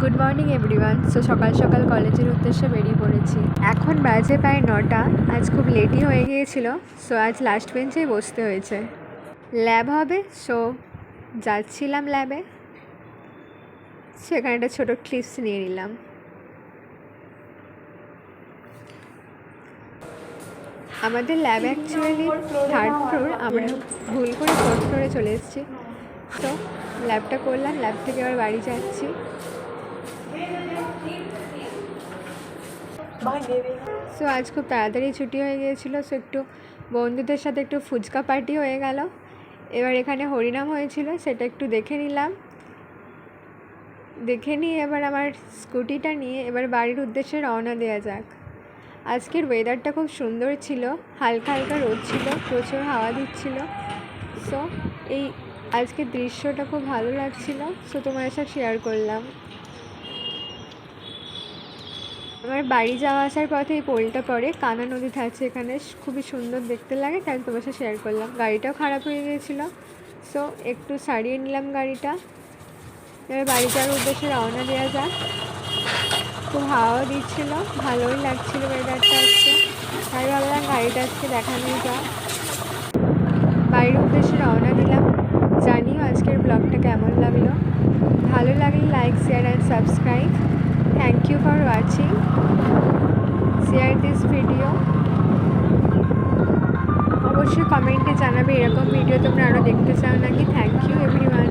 Good morning everyone. সকাল সকাল কলেজের উদ্দেশ্যে বেরিয়ে পড়েছি। এখন বাজে প্রায় 9টা। আজ খুব লেটই হয়ে গিয়েছিল, আজ লাস্ট বেঞ্চেই বসতে হয়েছে। ল্যাব হবে, যাচ্ছিলাম ল্যাবে। সেখানে একটা ছোটো ক্লিপস নিয়ে নিলাম। আমাদের ল্যাব অ্যাকচুয়ালি 3rd ফ্লোর, আমরা ভুল করে 4th ফ্লোরে চলে এসেছি। ল্যাবটা করলাম, ল্যাব থেকে আবার বাড়ি যাচ্ছি। আজ খুব তাড়াতাড়ি ছুটি হয়ে গিয়েছিলো, একটু বন্ধুদের সাথে একটু ফুচকা পার্টি হয়ে গেল। এবার এখানে হরিনাম হয়েছিল, সেটা একটু দেখে নিলাম। দেখে নিয়ে এবার আমার স্কুটিটা নিয়ে এবার বাড়ির উদ্দেশ্যে রওনা দেওয়া যাক। আজকের ওয়েদারটা খুব সুন্দর ছিল, হালকা হালকা রোদ ছিল, প্রচুর হাওয়া দিচ্ছিল। এই আজকের দৃশ্যটা খুব ভালো লাগছিল, তোমার সাথে শেয়ার করলাম। আমার বাড়ি যাওয়া আসার পথে এই পোলটা পড়ে, কানা নদী থাকছে এখানে, খুবই সুন্দর দেখতে লাগে, তাই তোমার সাথে শেয়ার করলাম। গাড়িটাও খারাপ হয়ে গিয়েছিলো, একটু সারিয়ে নিলাম গাড়িটা। এবার বাড়ি যাওয়ার উদ্দেশ্যে রওনা দেওয়া যাক। খুব হাওয়াও দিচ্ছিলো, ভালোই লাগছিলো ওয়েদারটা আজকে, তাই ভাবলাম গাড়িটা আজকে দেখানোই যাক। বাড়ির উদ্দেশ্যে রওনা দিলাম। জানিও আজকের ব্লগটা কেমন লাগলো। ভালো লাগলে like, share and subscribe. Thank you for watching. Share this video. অবশ্যই কমেন্টে জানাবে এরকম ভিডিও তোমরা আরও দেখতে চাও নাকি। Thank you everyone.